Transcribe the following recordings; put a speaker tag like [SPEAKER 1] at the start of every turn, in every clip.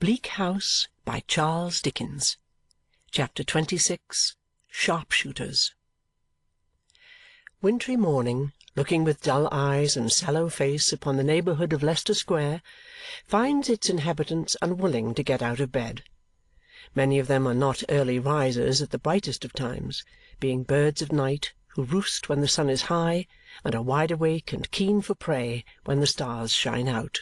[SPEAKER 1] Bleak House by Charles Dickens. Chapter 26. Sharpshooters. Wintry morning, looking with dull eyes and sallow face upon the neighbourhood of Leicester Square, finds its inhabitants unwilling to get out of bed. Many of them are not early risers at the brightest of times, being birds of night who roost when the sun is high and are wide awake and keen for prey when the stars shine out.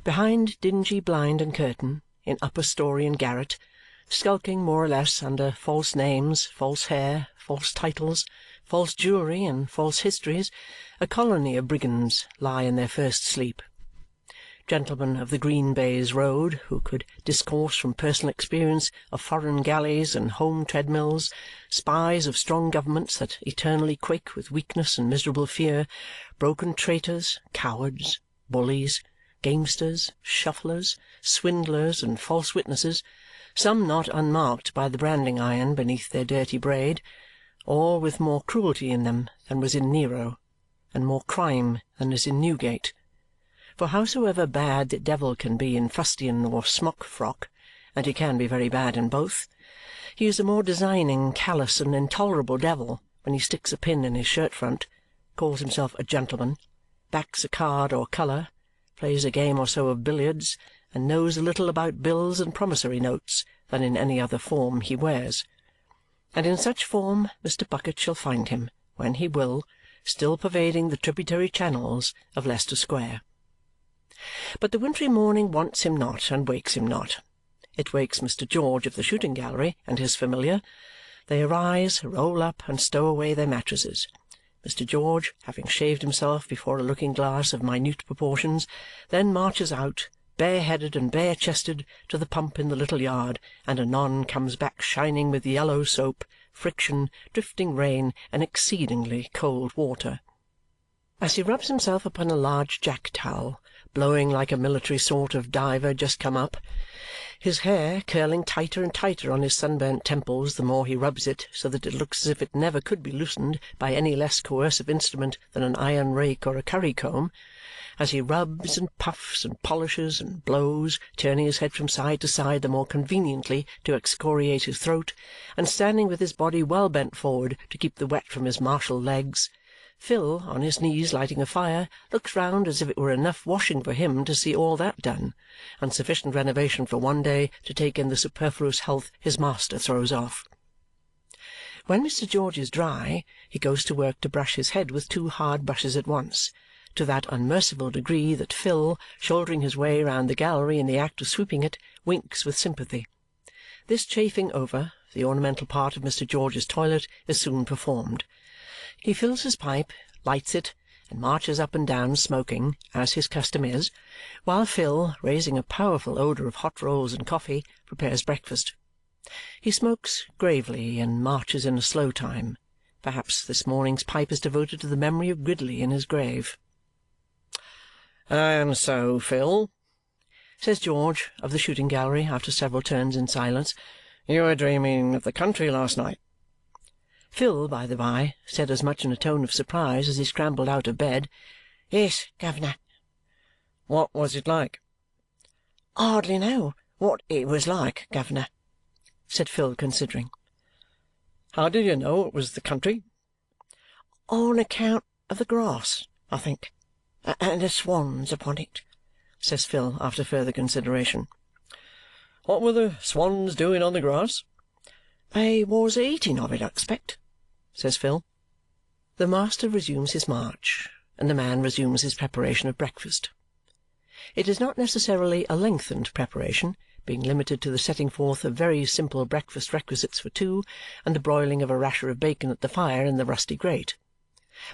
[SPEAKER 1] Behind dingy blind and curtain, in upper story and garret, skulking more or less under false names, false hair, false titles, false jewellery, and false histories, a colony of brigands lie in their first sleep. Gentlemen of the Green Baize Road, who could discourse from personal experience of foreign galleys and home treadmills, spies of strong governments that eternally quake with weakness and miserable fear, broken traitors, cowards, bullies, gamesters, shufflers, swindlers, and false witnesses, some not unmarked by the branding-iron beneath their dirty braid, all with more cruelty in them than was in Nero, and more crime than is in Newgate. For howsoever bad the devil can be in fustian or smock-frock, and he can be very bad in both, he is a more designing, callous, and intolerable devil when he sticks a pin in his shirt-front, calls himself a gentleman, backs a card or colour, plays a game or so of billiards, and knows a little about bills and promissory notes than in any other form he wears. And in such form Mr. Bucket shall find him, when he will, still pervading the tributary channels of Leicester Square. But the wintry morning wants him not and wakes him not. It wakes Mr. George of the shooting gallery and his familiar. They arise, roll up, and stow away their mattresses. Mr. George, having shaved himself before a looking-glass of minute proportions, then marches out, bare-headed and bare-chested, to the pump in the little yard, and anon comes back shining with yellow soap, friction, drifting rain, and exceedingly cold water. As he rubs himself upon a large jack-towel, blowing like a military sort of diver just come up, his hair curling tighter and tighter on his sunburnt temples the more he rubs it, so that it looks as if it never could be loosened by any less coercive instrument than an iron rake or a curry-comb, as he rubs and puffs and polishes and blows, turning his head from side to side the more conveniently to excoriate his throat, and standing with his body well bent forward to keep the wet from his martial legs, Phil, on his knees lighting a fire, looks round as if it were enough washing for him to see all that done, and sufficient renovation for one day to take in the superfluous health his master throws off. When Mr. George is dry, he goes to work to brush his head with 2 hard brushes at once, to that unmerciful degree that Phil, shouldering his way round the gallery in the act of sweeping it, winks with sympathy. This chafing over, the ornamental part of Mr. George's toilet is soon performed. He fills his pipe, lights it, and marches up and down smoking, as his custom is, while Phil, raising a powerful odour of hot rolls and coffee, prepares breakfast. He smokes gravely and marches in a slow time. Perhaps this morning's pipe is devoted to the memory of Gridley in his grave. "And so, Phil," says George of the shooting gallery after several turns in silence, "you were dreaming of the country last night?" Phil, by the by, said as much in a tone of surprise as he scrambled out of bed, "Yes, guv'ner." "What was it like?" "Hardly know what it was like, guv'ner," said Phil, considering. "How did you know it was the country?" "On account of the grass, I think, and the swans upon it," says Phil after further consideration. "What were the swans doing on the grass?" "They was eating of it, I expect," says Phil. The master resumes his march, and the man resumes his preparation of breakfast. It is not necessarily a lengthened preparation, being limited to the setting forth of very simple breakfast requisites for 2 and the broiling of a rasher of bacon at the fire in the rusty grate.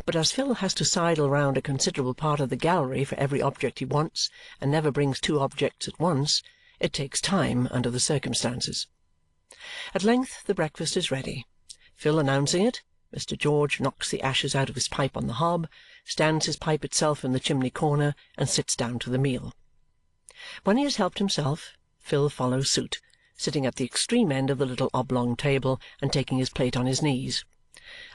[SPEAKER 1] But as Phil has to sidle round a considerable part of the gallery for every object he wants, and never brings 2 objects at once, it takes time under the circumstances. At length the breakfast is ready. Phil announcing it, Mr. George knocks the ashes out of his pipe on the hob, stands his pipe itself in the chimney-corner, and sits down to the meal. When he has helped himself, Phil follows suit, sitting at the extreme end of the little oblong table and taking his plate on his knees,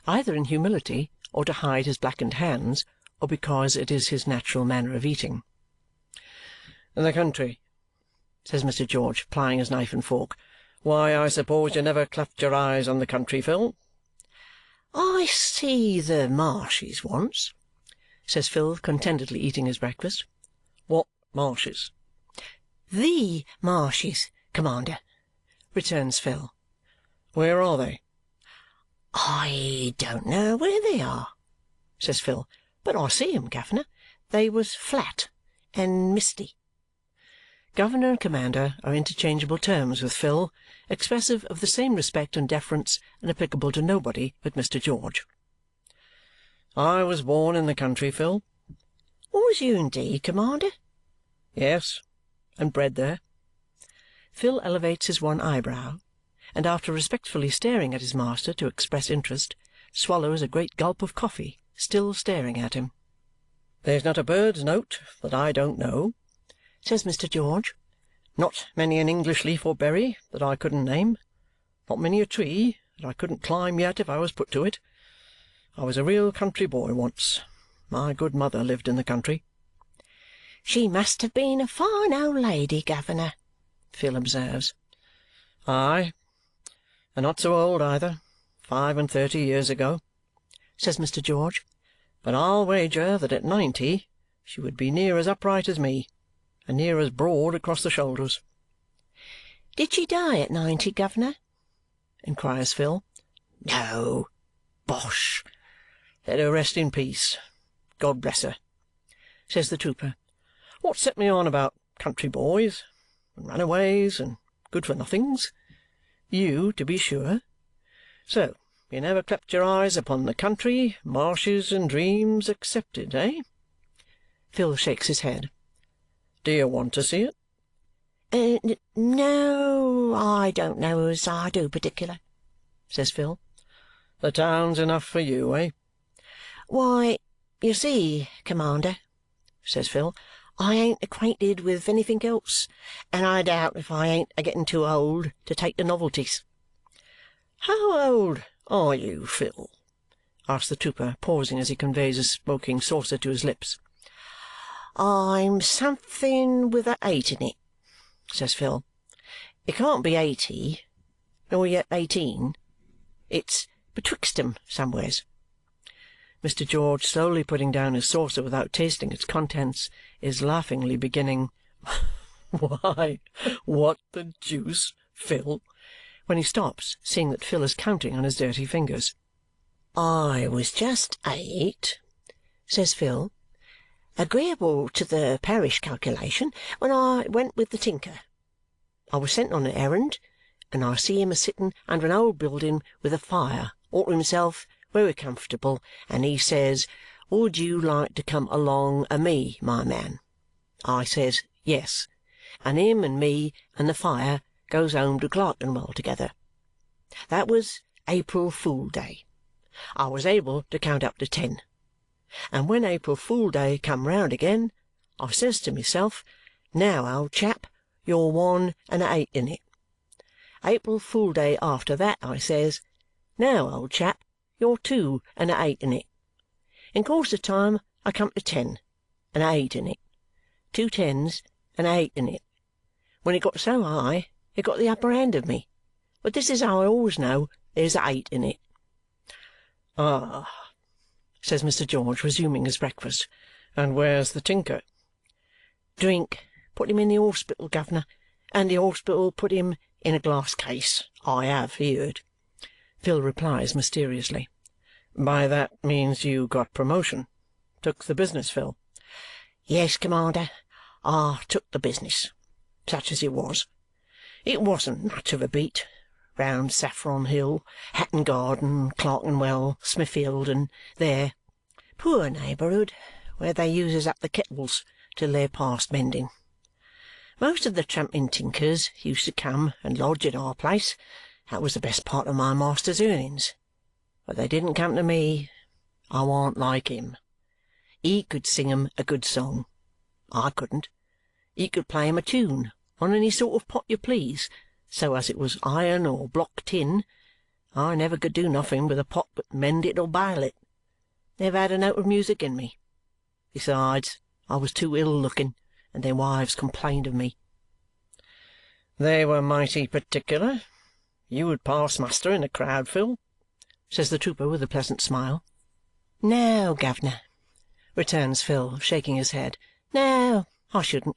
[SPEAKER 1] either in humility or to hide his blackened hands, or because it is his natural manner of eating. "The country," says Mr. George, plying his knife and fork. "Why, I suppose you never clapped your eyes on the country, Phil?" "I see the marshes once," says Phil, contentedly eating his breakfast. "What marshes?" "The marshes, Commander," returns Phil. "Where are they?" "I don't know where they are," says Phil, "but I see 'em, Governor. They was flat and misty." Governor and Commander are interchangeable terms with Phil, expressive of the same respect and deference, and applicable to nobody but Mr. George. "I was born in the country, Phil." "Was you indeed, Commander?" "Yes, and bred there." Phil elevates his one eyebrow, and after respectfully staring at his master to express interest, swallows a great gulp of coffee, still staring at him. "There's not a bird's note that I don't know," says Mr. George. "Not many an English leaf or berry that I couldn't name. Not many a tree that I couldn't climb yet if I was put to it. I was a real country boy once. My good mother lived in the country." "She must have been a fine old lady, Governor," Phil observes. "Aye, and not so old either, 35 years ago," says Mr. George. "But I'll wager that at 90 she would be near as upright as me, and near as broad across the shoulders." "Did she die at 90, Governor?" inquires Phil. "No. Bosh! Let her rest in peace. God bless her," says the trooper. "What set me on about country boys, and runaways, and good-for-nothings? You, to be sure. So you never clapped your eyes upon the country, marshes and dreams excepted, eh?" Phil shakes his head. "Do you want to see it?" No, I don't know as I do particular," says Phil. "The town's enough for you, eh?" "Why, you see, Commander," says Phil, "I ain't acquainted with anything else, and I doubt if I ain't a-getting too old to take to novelties." "How old are you, Phil?" asks the trooper, pausing as he conveys his smoking saucer to his lips. "I'm something with a 8 in it," says Phil. "It can't be 80, nor yet 18. It's betwixt 'em somewheres." Mr. George, slowly putting down his saucer without tasting its contents, is laughingly beginning, "Why, what the deuce, Phil," when he stops, seeing that Phil is counting on his dirty fingers. "I was just 8," says Phil, "agreeable to the parish calculation, when I went with the tinker. I was sent on an errand, and I see him a-sitting under an old building with a fire, all to himself, very comfortable, and he says, 'Would you like to come along a me, my man?' I says, 'Yes,' and him and me and the fire goes home to Clerkenwell together. That was April Fool Day. I was able to count up to 10. And when April Fool Day come round again, I says to myself, 'Now, old chap, you're 1 and a 8 in it.' April Fool Day after that, I says, 'Now, old chap, you're 2 and a 8 in it.' In course of time I come to 10 and a 8 in it, 2 10s and a 8 in it. When it got so high, it got the upper hand of me. But this is how I always know there's a 8 in it." "Ah!" says Mr. George, resuming his breakfast. "And where's the tinker?" "Drink put him in the hospital, Governor, and the hospital put him in a glass case, I have heerd," Phil replies mysteriously. "By that means you got promotion? Took the business, Phil?" "Yes, Commander, I took the business, such as it was. It wasn't much of a beat, round Saffron Hill, Hatton Garden, Clerkenwell, Smithfield, and there. Poor neighbourhood, where they uses up the kettles till they're past mending. Most of the tramping tinkers used to come and lodge at our place. That was the best part of my master's earnings. But they didn't come to me. I warn't like him. He could sing 'em a good song. I couldn't. He could play 'em a tune on any sort of pot you please, so as it was iron or block tin. I never could do nothing with a pot but mend it or bail it. Never had a note of music in me. Besides, I was too ill-looking, and their wives complained of me." "They were mighty particular. You would pass muster in a crowd, Phil," says the trooper with a pleasant smile. "No, guv'ner," returns Phil, shaking his head. "No, I shouldn't.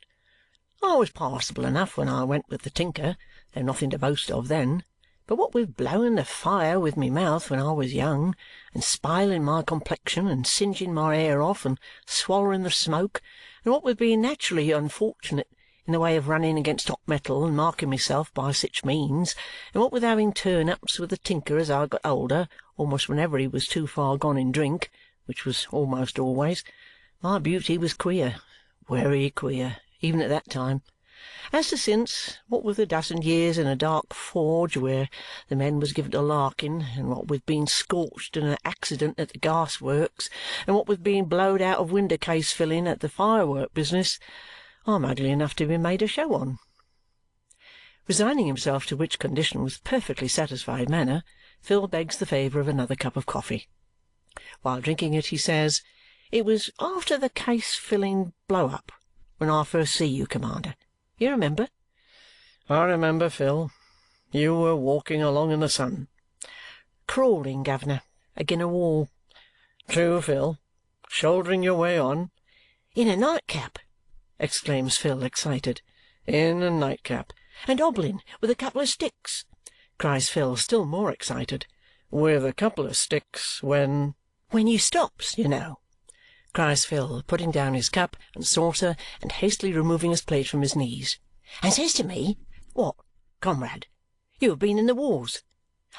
[SPEAKER 1] I was passable enough when I went with the tinker, though nothing to boast of then. But what with blowing the fire with my mouth when I was young, and spiling my complexion, and singeing my hair off, and swallowing the smoke, and what with being naturally unfortunate in the way of running against hot metal and marking myself by sich means, and what with having turn-ups with the tinker as I got older, almost whenever he was too far gone in drink, which was almost always, my beauty was queer, wery queer, even at that time. As to since, what with a dozen years in a dark forge where the men was given to larking, and what with being scorched in a accident at the gas-works, and what with being blowed out of window-case filling at the firework business, I'm ugly enough to be made a show on." Resigning himself to which condition with perfectly satisfied manner, Phil begs the favour of another cup of coffee. While drinking it, he says, "It was after the case-filling blow-up when I first see you, Commander. You remember?" "I remember, Phil. You were walking along in the sun." "Crawling, guv'ner, agin a wall." "True, Phil. Shouldering your way on." "In a nightcap," exclaims Phil, excited. "In a nightcap." "And hobbling with a couple of sticks," cries Phil, still more excited. "With a couple of sticks when—" "When you stops, you know," cries Phil, putting down his cup and saucer and hastily removing his plate from his knees, "and says to me, 'What, comrade, you have been in the wars?'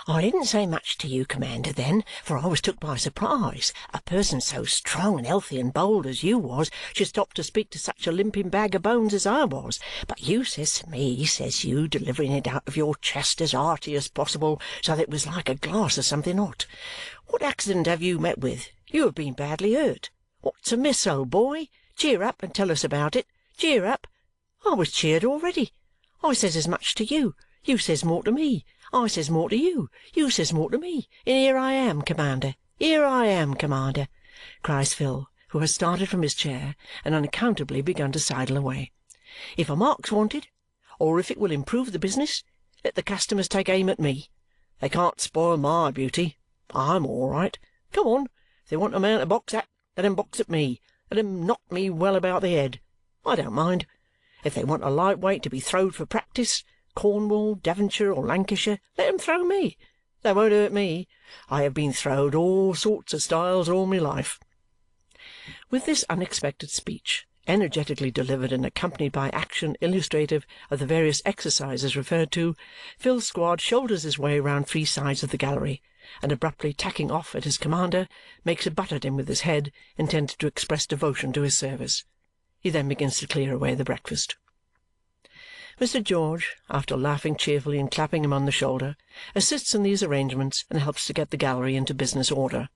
[SPEAKER 1] I didn't say much to you, Commander, then, for I was took by surprise. A person so strong and healthy and bold as you was should stop to speak to such a limping bag of bones as I was. But you says to me, says you, delivering it out of your chest as hearty as possible, so that it was like a glass of something hot, 'What accident have you met with? You have been badly hurt. What's amiss, old boy? Cheer up and tell us about it. Cheer up!' I was cheered already. I says as much to you. You says more to me. I says more to you. You says more to me. And here I am, Commander. Here I am, Commander," cries Phil, who has started from his chair and unaccountably begun to sidle away. "If a mark's wanted, or if it will improve the business, let the customers take aim at me. They can't spoil my beauty. I'm all right. Come on! If they want a man to box at, let 'em box at me. Let 'em knock me well about the head. I don't mind. If they want a light weight to be throwed for practice, Cornwall, Devonshire, or Lancashire, let 'em throw me. They won't hurt me. I have been throwed all sorts of styles all my life." With this unexpected speech, energetically delivered and accompanied by action illustrative of the various exercises referred to, Phil's squad shoulders his way round three sides of the gallery, and abruptly tacking off at his commander, makes a butt at him with his head, intended to express devotion to his service. He then begins to clear away the breakfast. Mr. George, after laughing cheerfully and clapping him on the shoulder, assists in these arrangements and helps to get the gallery into business order.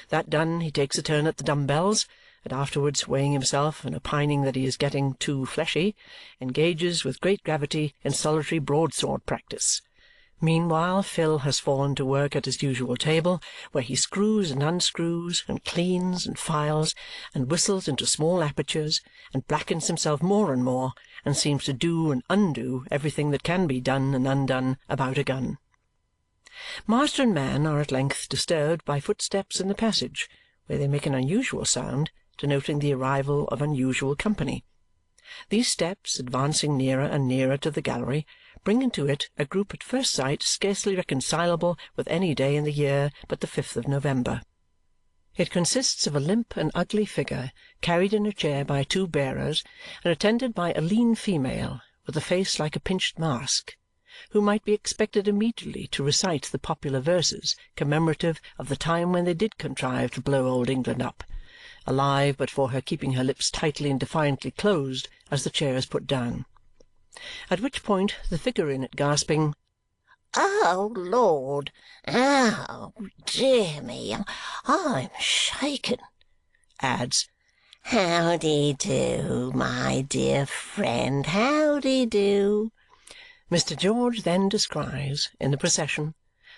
[SPEAKER 1] That done, he takes a turn at the dumb-bells, and afterwards, weighing himself and opining that he is getting too fleshy, engages with great gravity in solitary broadsword practice. Meanwhile, Phil has fallen to work at his usual table, where he screws and unscrews, and cleans, and files, and whistles into small apertures, and blackens himself more and more, and seems to do and undo everything that can be done and undone about a gun. Master and man are at length disturbed by footsteps in the passage, where they make an unusual sound, denoting the arrival of unusual company. These steps, advancing nearer and nearer to the gallery, bring into it a group at first sight scarcely reconcilable with any day in the year but the 5th of November. It consists of a limp and ugly figure carried in a chair by two bearers and attended by a lean female with a face like a pinched mask, who might be expected immediately to recite the popular verses commemorative of the time when they did contrive to blow old England up, alive but for her keeping her lips tightly and defiantly closed as the chair is put down. At which point the figure in it gasping, "Oh, Lord! Oh, dear me! I'm shaken!" adds, "How-de-do, my dear friend, how-de-do?" Mr. George then descries, in the procession,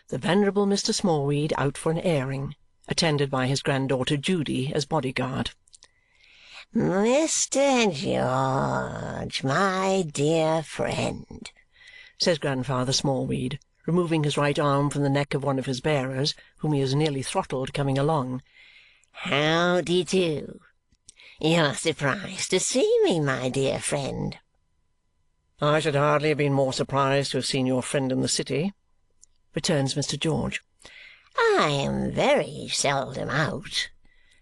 [SPEAKER 1] the venerable Mr. Smallweed out for an airing, attended by his granddaughter Judy as body-guard. "Mr. George, my dear friend," says Grandfather Smallweed, removing his right arm from the neck of one of his bearers, whom he has nearly throttled coming along.
[SPEAKER 2] How-de-do? You're surprised to see me, my dear friend.
[SPEAKER 1] I should hardly have been more surprised to have seen your friend in the city, returns Mr. George.
[SPEAKER 2] I am very seldom out,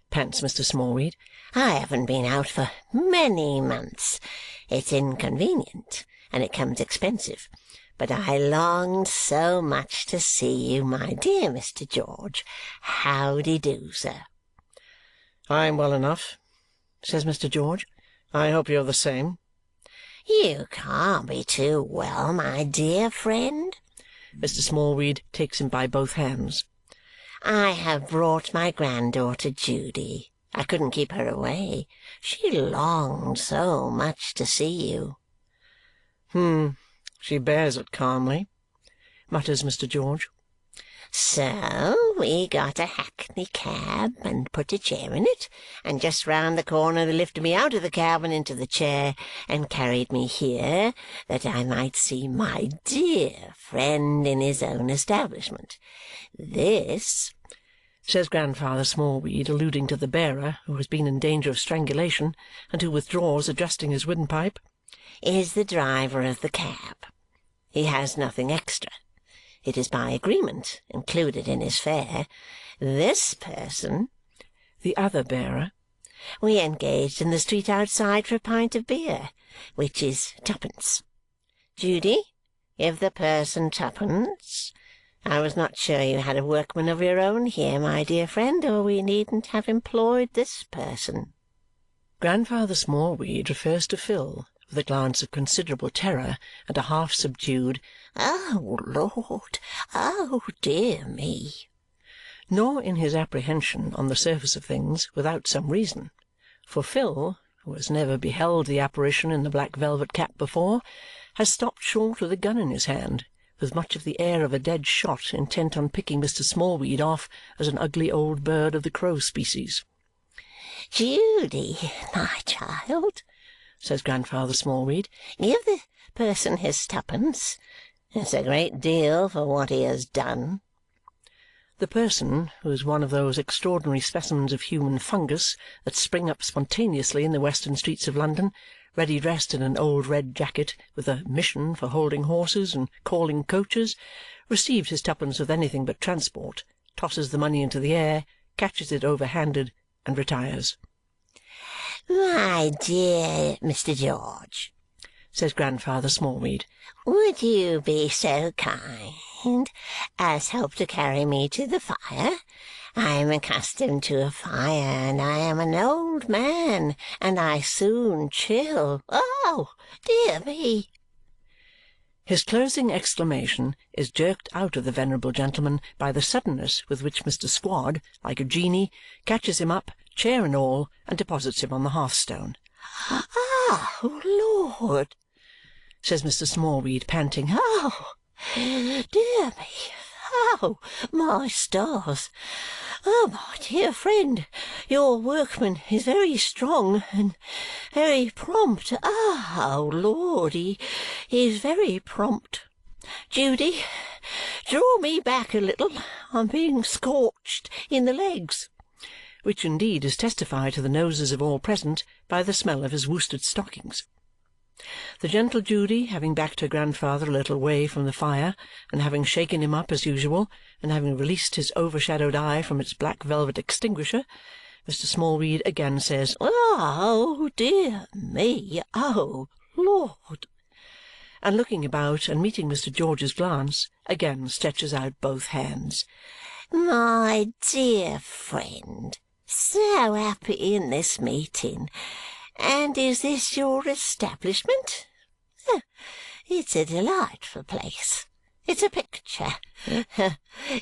[SPEAKER 1] pants Mr. Smallweed.
[SPEAKER 2] I haven't been out for many months. It's inconvenient, and it comes expensive. But I longed so much to see you, my dear Mr. George. How-de-do, sir?
[SPEAKER 1] I'm well enough, says Mr. George. I hope you're the same.
[SPEAKER 2] You can't be too well, my dear friend.
[SPEAKER 1] Mr. Smallweed takes him by both hands.
[SPEAKER 2] I have brought my granddaughter Judy. I couldn't keep her away. She longed so much to see you.
[SPEAKER 1] She bears it calmly, mutters Mr. George.
[SPEAKER 2] So we got a hackney cab and put a chair in it, and just round the corner they lifted me out of the cab and into the chair and carried me here that I might see my dear friend in his own establishment. This, says Grandfather Smallweed, alluding to the bearer, who has been in danger of strangulation and who withdraws, adjusting his windpipe, is the driver of the cab. He has nothing extra. It is by agreement included in his fare. This person, the other bearer, we engaged in the street outside for a pint of beer, which is twopence. Judy, give the person twopence. I was not sure you had a workman of your own here, my dear friend, or we needn't have employed this person.
[SPEAKER 1] Grandfather Smallweed refers to Phil with a glance of considerable terror and a half-subdued,
[SPEAKER 2] "Oh, Lord! Oh, dear me!"
[SPEAKER 1] nor in his apprehension on the surface of things without some reason, for Phil, who has never beheld the apparition in the black velvet cap before, has stopped short with a gun in his hand, with much of the air of a dead shot intent on picking Mr. Smallweed off as an ugly old bird of the crow species.
[SPEAKER 2] "Judy, my child," says Grandfather Smallweed, "give the person his twopence. It's a great deal for what he has done."
[SPEAKER 1] The person, who is one of those extraordinary specimens of human fungus that spring up spontaneously in the western streets of London, ready dressed in an old red jacket with a mission for holding horses and calling coaches, received his twopence with anything but transport, tosses the money into the air, catches it over-handed, and retires.
[SPEAKER 2] "My dear Mr. George,"
[SPEAKER 1] says Grandfather Smallweed,
[SPEAKER 2] "would you be so kind as help to carry me to the fire? I am accustomed to a fire, and I am an old man, and I soon chill. Oh, dear me!"
[SPEAKER 1] His closing exclamation is jerked out of the venerable gentleman by the suddenness with which Mr. Squod, like a genie, catches him up, chair and all, and deposits him on the hearthstone.
[SPEAKER 2] "Oh, Lord!"
[SPEAKER 1] says Mr. Smallweed, panting.
[SPEAKER 2] "Oh, dear me! Oh, my stars! Oh, my dear friend, your workman is very strong and very prompt. Oh, Lord, he is very prompt. Judy, draw me back a little. I'm being scorched in the legs." Which indeed is testified to the noses of all present by the smell of his worsted stockings. The gentle Judy, having backed her grandfather a little way from the fire, and having shaken him up as usual, and having released his overshadowed eye from its black velvet extinguisher, Mr. Smallweed again says, "Oh, dear me! Oh, Lord!" and looking about and meeting Mr. George's glance, again stretches out both hands. "My dear friend, so happy in this meeting. And is this your establishment? It's a delightful place. It's a picture.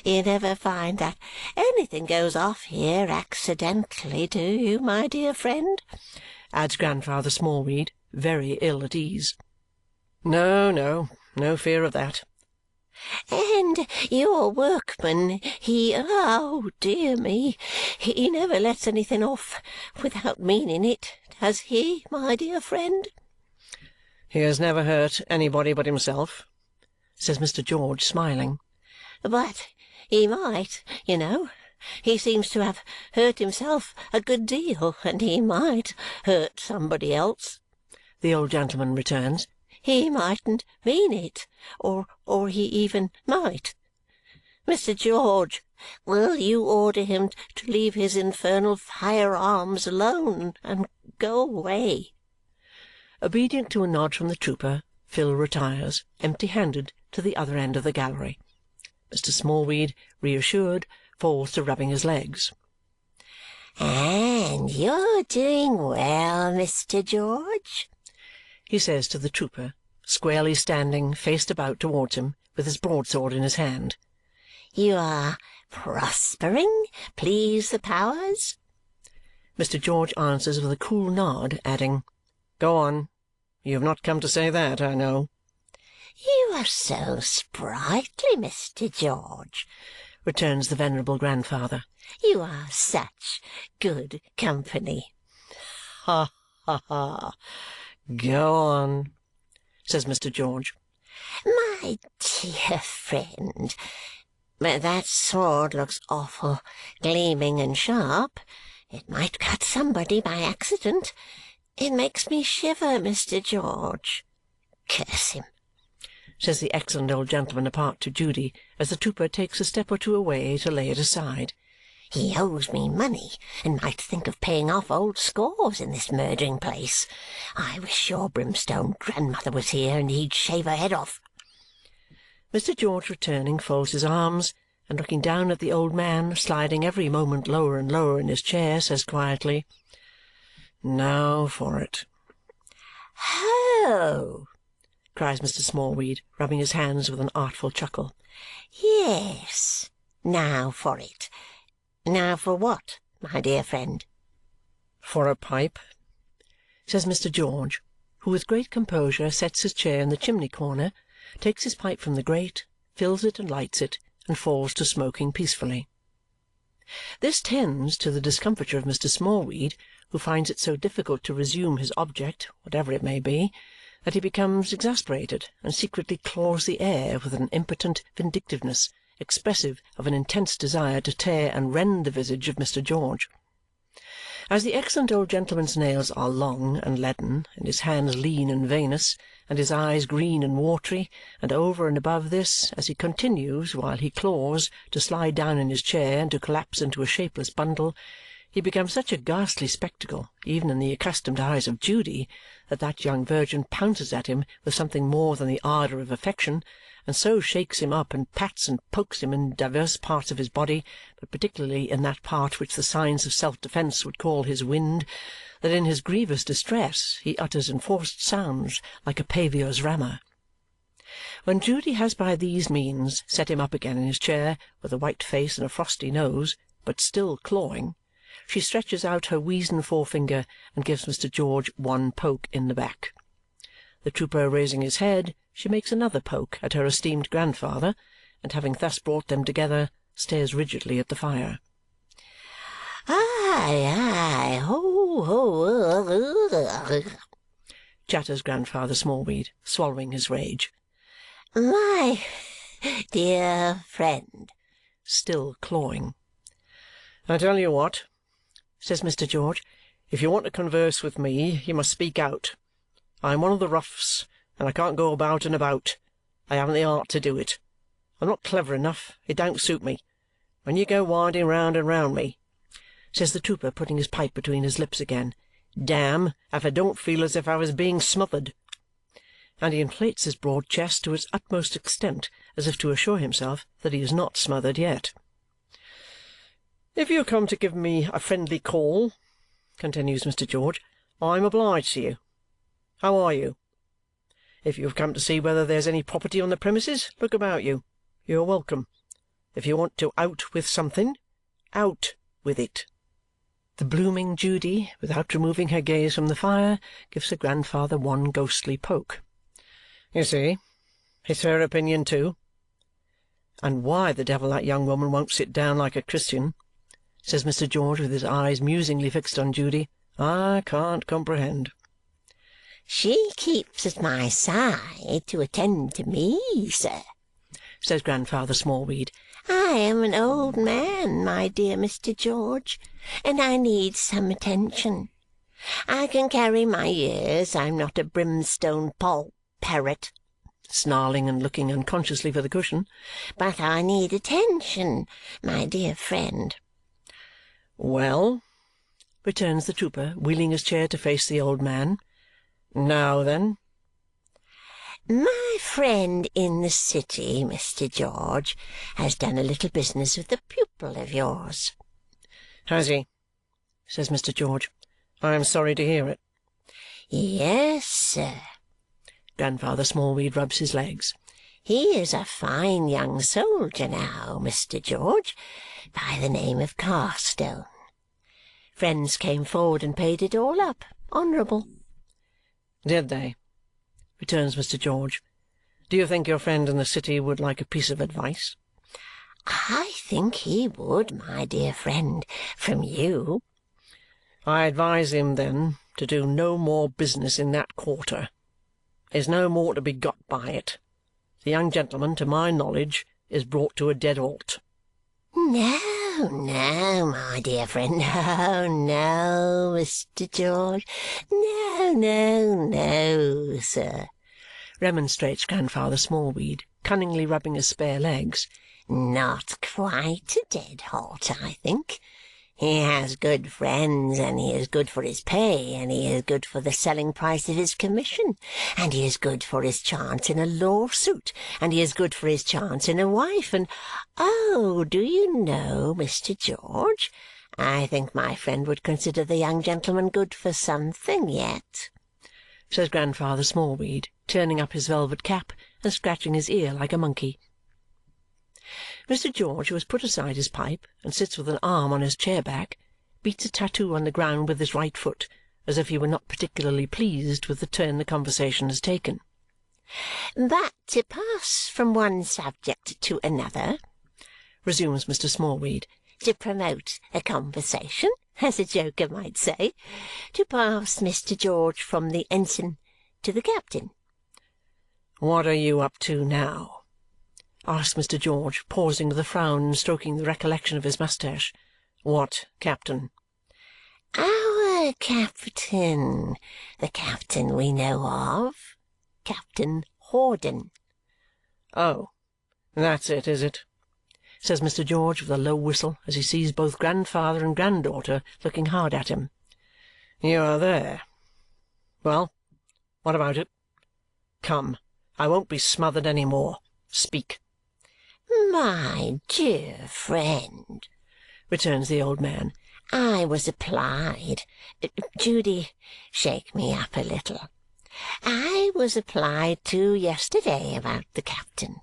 [SPEAKER 2] You never find that anything goes off here accidentally, do you, my dear friend?"
[SPEAKER 1] adds Grandfather Smallweed, very ill at ease. No, no, no fear of that."
[SPEAKER 2] "And your workman, oh, dear me, he never lets anything off without meaning it, does he, my dear friend?"
[SPEAKER 1] "He has never hurt anybody but himself," says Mr. George, smiling.
[SPEAKER 2] "But he might, you know. He seems to have hurt himself a good deal, and he might hurt somebody else,"
[SPEAKER 1] the old gentleman returns.
[SPEAKER 2] "He mightn't mean it, or he even might. Mr. George, will you order him to leave his infernal firearms alone and go away?"
[SPEAKER 1] Obedient to a nod from the trooper, Phil retires, empty-handed, to the other end of the gallery. Mr. Smallweed, reassured, falls to rubbing his legs.
[SPEAKER 2] "And you're doing well, Mr. George,"
[SPEAKER 1] he says to the trooper, squarely standing, faced about towards him, with his broadsword in his hand.
[SPEAKER 2] "You are prospering, please the powers?"
[SPEAKER 1] Mr. George answers with a cool nod, adding, "Go on. You have not come to say that, I know."
[SPEAKER 2] "You are so sprightly, Mr. George,"
[SPEAKER 1] returns the venerable grandfather.
[SPEAKER 2] "You are such good company."
[SPEAKER 1] "Ha, ha, ha! Go on," says Mr. George.
[SPEAKER 2] "My dear friend, but that sword looks awful gleaming and sharp. It might cut somebody by accident. It makes me shiver, Mr. George. Curse him!"
[SPEAKER 1] says the excellent old gentleman apart to Judy, as the trooper takes a step or two away to lay it aside.
[SPEAKER 2] "He owes me money and might think of paying off old scores in this murdering place. I wish your brimstone grandmother was here, and he'd shave her head off."
[SPEAKER 1] Mr. George, returning, folds his arms, and looking down at the old man, sliding every moment lower and lower in his chair, says quietly, "Now for it."
[SPEAKER 2] "Ho!"
[SPEAKER 1] cries Mr. Smallweed, rubbing his hands with an artful chuckle.
[SPEAKER 2] "Yes, now for it. Now for what, my dear friend?"
[SPEAKER 1] "For a pipe," says Mr. George, who with great composure sets his chair in the chimney-corner, takes his pipe from the grate, fills it and lights it, and falls to smoking peacefully. This tends to the discomfiture of Mr. Smallweed, who finds it so difficult to resume his object, whatever it may be, that he becomes exasperated and secretly claws the air with an impotent vindictiveness expressive of an intense desire to tear and rend the visage of Mr. George. As the excellent old gentleman's nails are long and leaden, and his hands lean and veinous, and his eyes green and watery, and over and above this, as he continues, while he claws, to slide down in his chair and to collapse into a shapeless bundle, he becomes such a ghastly spectacle, even in the accustomed eyes of Judy, that young virgin pounces at him with something more than the ardour of affection, and so shakes him up and pats and pokes him in divers parts of his body, but particularly in that part which the signs of self-defence would call his wind, that in his grievous distress he utters enforced sounds like a pavior's rammer. When Judy has by these means set him up again in his chair with a white face and a frosty nose, but still clawing, she stretches out her weazen forefinger and gives Mr. George one poke in the back. The trooper raising his head, she makes another poke at her esteemed grandfather, and having thus brought them together, stares rigidly at the fire.
[SPEAKER 2] "Aye, aye, ho, ho,
[SPEAKER 1] chatters Grandfather Smallweed, swallowing his rage.
[SPEAKER 2] "My dear friend,"
[SPEAKER 1] still clawing. "I tell you what," says Mr. George, "if you want to converse with me, you must speak out. I am one of the roughs, and I can't go about and about. I haven't the art to do it. I'm not clever enough. It don't suit me. When you go winding round and round me," says the trooper, putting his pipe between his lips again, "damme if I don't feel as if I was being smothered." And he inflates his broad chest to its utmost extent, as if to assure himself that he is not smothered yet. "If you come to give me a friendly call," continues Mr. George, "I am obliged to you. How are you? If you have come to see whether there's any property on the premises, look about you. You are welcome. If you want to out with something, out with it." The blooming Judy, without removing her gaze from the fire, gives her grandfather one ghostly poke. "You see, it's her opinion too." "And why the devil that young woman won't sit down like a Christian," says Mr. George with his eyes musingly fixed on Judy, "I can't comprehend."
[SPEAKER 2] She keeps at my side to attend to me, sir,
[SPEAKER 1] says Grandfather Smallweed.
[SPEAKER 2] I am an old man, my dear Mr. George, and I need some attention. I can carry my years. I'm not a brimstone poll parrot,
[SPEAKER 1] snarling and looking unconsciously for the cushion.
[SPEAKER 2] But I need attention, my dear friend.
[SPEAKER 1] Well, returns the trooper, wheeling his chair to face the old man. Now then.
[SPEAKER 2] My friend in the city, Mr. George, has done a little business with a pupil of yours.
[SPEAKER 1] Has he? Says Mr. George. I am sorry to hear it.
[SPEAKER 2] Yes, sir.
[SPEAKER 1] Grandfather Smallweed rubs his legs.
[SPEAKER 2] He is a fine young soldier now, Mr. George, by the name of Carstone. Friends came forward and paid it all up, honourable.
[SPEAKER 1] Did they? Returns Mr. George. Do you think your friend in the city would like a piece of advice?
[SPEAKER 2] I think he would, my dear friend, from you.
[SPEAKER 1] I advise him, then, to do no more business in that quarter. There's no more to be got by it. The young gentleman, to my knowledge, is brought to a dead halt.
[SPEAKER 2] No, no, my dear friend, no, Mr. George. No, sir,
[SPEAKER 1] remonstrates Grandfather Smallweed, cunningly rubbing his spare legs.
[SPEAKER 2] Not quite a dead halt, I think. He has good friends, and he is good for his pay, and he is good for the selling price of his commission, and he is good for his chance in a lawsuit, and he is good for his chance in a wife, and, oh, do you know, Mr. George, I think my friend would consider the young gentleman good for something yet,
[SPEAKER 1] says Grandfather Smallweed, turning up his velvet cap and scratching his ear like a monkey. Mr. George, who has put aside his pipe and sits with an arm on his chair-back, beats a tattoo on the ground with his right foot, as if he were not particularly pleased with the turn the conversation has taken.
[SPEAKER 2] But to pass from one subject to another,
[SPEAKER 1] resumes Mr. Smallweed,
[SPEAKER 2] to promote a conversation, as a joker might say, to pass, Mr. George, from the ensign to the captain.
[SPEAKER 1] What are you up to now? Asked Mr. George, pausing with a frown and stroking the recollection of his moustache. What captain?
[SPEAKER 2] Our captain, the captain we know of, Captain Hawdon.
[SPEAKER 1] Oh, that's it, is it? Says Mr. George with a low whistle as he sees both grandfather and granddaughter looking hard at him. You are there. Well, what about it? Come, I won't be smothered any more. Speak.
[SPEAKER 2] My dear friend,
[SPEAKER 1] returns the old man,
[SPEAKER 2] I was applied. Judy, shake me up a little. I was applied to yesterday about the captain,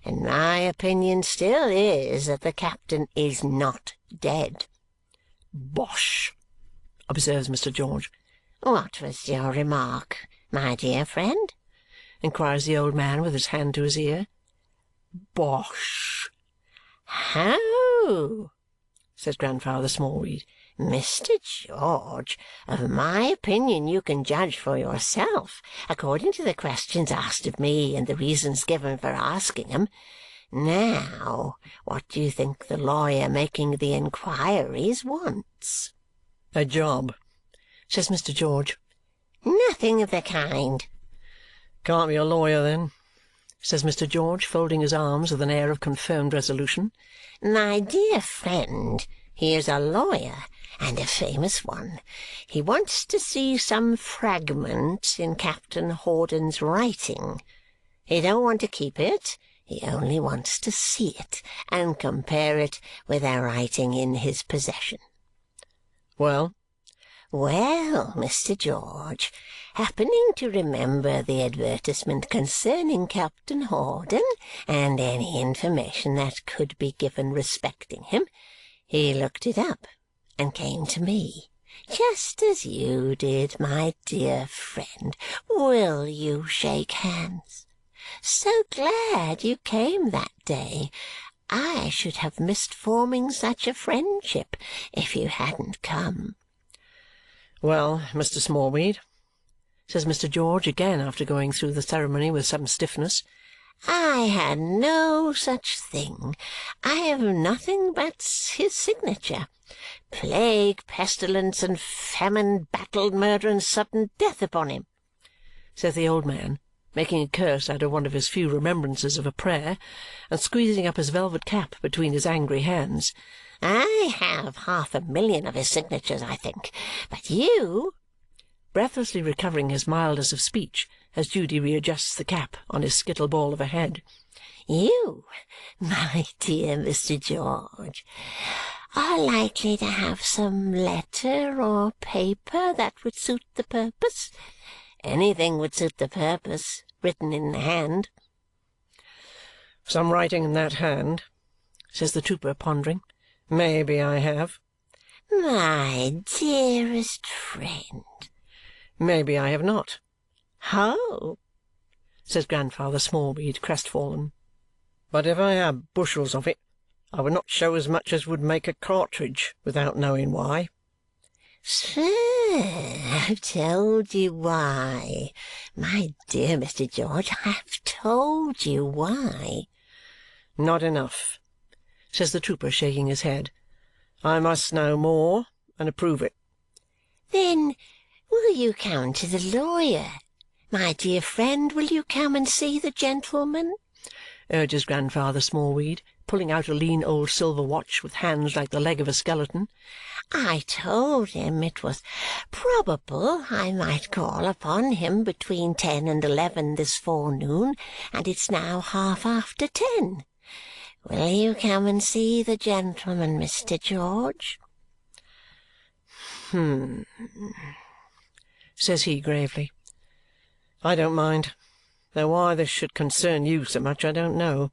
[SPEAKER 2] and my opinion still is that the captain is not dead.
[SPEAKER 1] Bosh! Observes Mr. George.
[SPEAKER 2] What was your remark, my dear friend?
[SPEAKER 1] Inquires the old man with his hand to his ear. Bosh!
[SPEAKER 2] How?
[SPEAKER 1] Says Grandfather Smallweed.
[SPEAKER 2] Mr. George, of my opinion you can judge for yourself, according to the questions asked of me and the reasons given for asking 'em. Now, what do you think the lawyer making the inquiries wants?
[SPEAKER 1] A job, says Mr. George.
[SPEAKER 2] Nothing of the kind.
[SPEAKER 1] Can't be a lawyer, then, says Mr. George, folding his arms with an air of confirmed resolution.
[SPEAKER 2] My dear friend, he is a lawyer, and a famous one. He wants to see some fragment in Captain Hawdon's writing. He don't want to keep it. He only wants to see it and compare it with a writing in his possession.
[SPEAKER 1] Well?
[SPEAKER 2] Well, Mr. George, happening to remember the advertisement concerning Captain Hawdon and any information that could be given respecting him, he looked it up and came to me, just as you did, my dear friend. Will you shake hands? So glad you came that day. I should have missed forming such a friendship if you hadn't come.
[SPEAKER 1] Well, Mr. Smallweed, says Mr. George, again after going through the ceremony with some stiffness.
[SPEAKER 2] I had no such thing. I have nothing but his signature. Plague, pestilence, and famine, battle, murder, and sudden death upon him,
[SPEAKER 1] says the old man, making a curse out of one of his few remembrances of a prayer, and squeezing up his velvet cap between his angry hands.
[SPEAKER 2] I have 500,000 of his signatures, I think. But you,
[SPEAKER 1] breathlessly recovering his mildness of speech as Judy readjusts the cap on his skittle ball of a head,
[SPEAKER 2] you, my dear Mr. George, are likely to have some letter or paper that would suit the purpose. Anything would suit the purpose, written in the hand.
[SPEAKER 1] Some writing in that hand, says the trooper, pondering. Maybe I have.
[SPEAKER 2] My dearest friend.
[SPEAKER 1] Maybe I have not.
[SPEAKER 2] How?
[SPEAKER 1] Says Grandfather Smallweed, crestfallen. But if I had bushels of it, I would not show as much as would make a cartridge without knowing why.
[SPEAKER 2] Sir, I've told you why. My dear Mr. George, I've told you why.
[SPEAKER 1] Not enough, says the trooper, shaking his head. I must know more and approve it.
[SPEAKER 2] Then will you come to the lawyer? My dear friend, will you come and see the gentleman?
[SPEAKER 1] Urges Grandfather Smallweed, pulling out a lean old silver watch with hands like the leg of a skeleton.
[SPEAKER 2] I told him it was probable I might call upon him between 10 and 11 this forenoon, and it's now 10:30. Will you come and see the gentleman, Mr. George?
[SPEAKER 1] Says he gravely. I don't mind, though why this should concern you so much I don't know.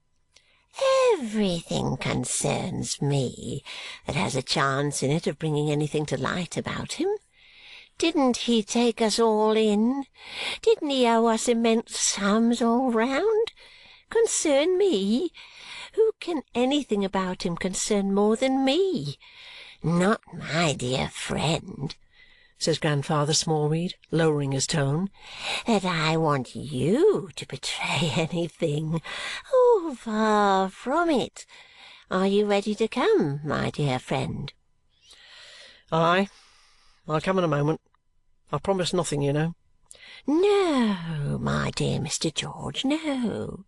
[SPEAKER 2] Everything concerns me that has a chance in it of bringing anything to light about him. Didn't he take us all in? Didn't he owe us immense sums all round? Concern me? Who can anything about him concern more than me? Not my dear friend,
[SPEAKER 1] says Grandfather Smallweed, lowering his tone,
[SPEAKER 2] that I want you to betray anything. Oh, far from it. Are you ready to come, my dear friend?
[SPEAKER 1] Aye, I'll come in a moment. I promise nothing, you know.
[SPEAKER 2] No, my dear Mr. George, no.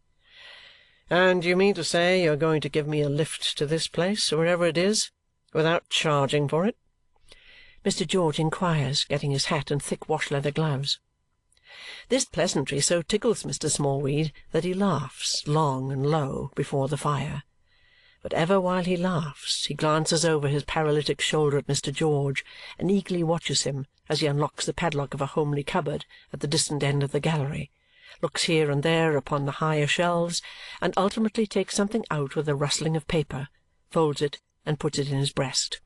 [SPEAKER 1] And you mean to say you're going to give me a lift to this place, wherever it is, without charging for it? Mr. George inquires, getting his hat and thick wash-leather gloves. This pleasantry so tickles Mr. Smallweed that he laughs long and low before the fire. But ever while he laughs, he glances over his paralytic shoulder at Mr. George and eagerly watches him as he unlocks the padlock of a homely cupboard at the distant end of the gallery, looks here and there upon the higher shelves, and ultimately takes something out with a rustling of paper, folds it, and puts it in his breast.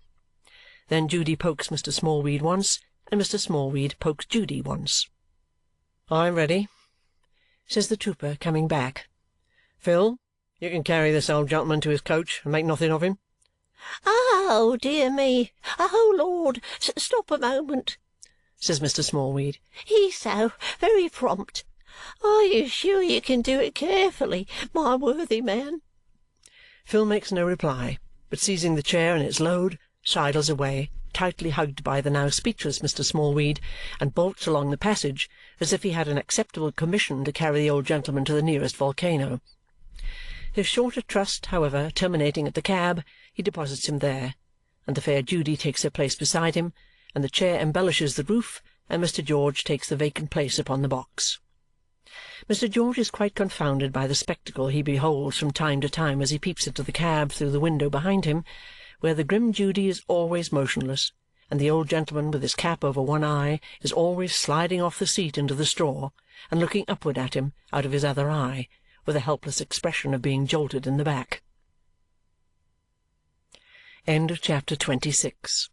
[SPEAKER 1] Then Judy pokes Mr. Smallweed once, and Mr. Smallweed pokes Judy once. I'm ready, says the trooper, coming back. Phil, you can carry this old gentleman to his coach and make nothing of him.
[SPEAKER 2] Oh, dear me! Oh, Lord! Stop a moment,
[SPEAKER 1] says Mr. Smallweed.
[SPEAKER 2] He's so very prompt. Are you sure you can do it carefully, my worthy man?
[SPEAKER 1] Phil makes no reply, but seizing the chair and its load, sidles away, tightly hugged by the now speechless Mr. Smallweed, and bolts along the passage as if he had an acceptable commission to carry the old gentleman to the nearest volcano. His shorter trust, however, terminating at the cab, he deposits him there, and the fair Judy takes her place beside him, and the chair embellishes the roof, and Mr. George takes the vacant place upon the box. Mr. George is quite confounded by the spectacle he beholds from time to time as he peeps into the cab through the window behind him, where the grim Judy is always motionless, and the old gentleman with his cap over one eye is always sliding off the seat into the straw and looking upward at him out of his other eye, with a helpless expression of being jolted in the back. End of chapter 26.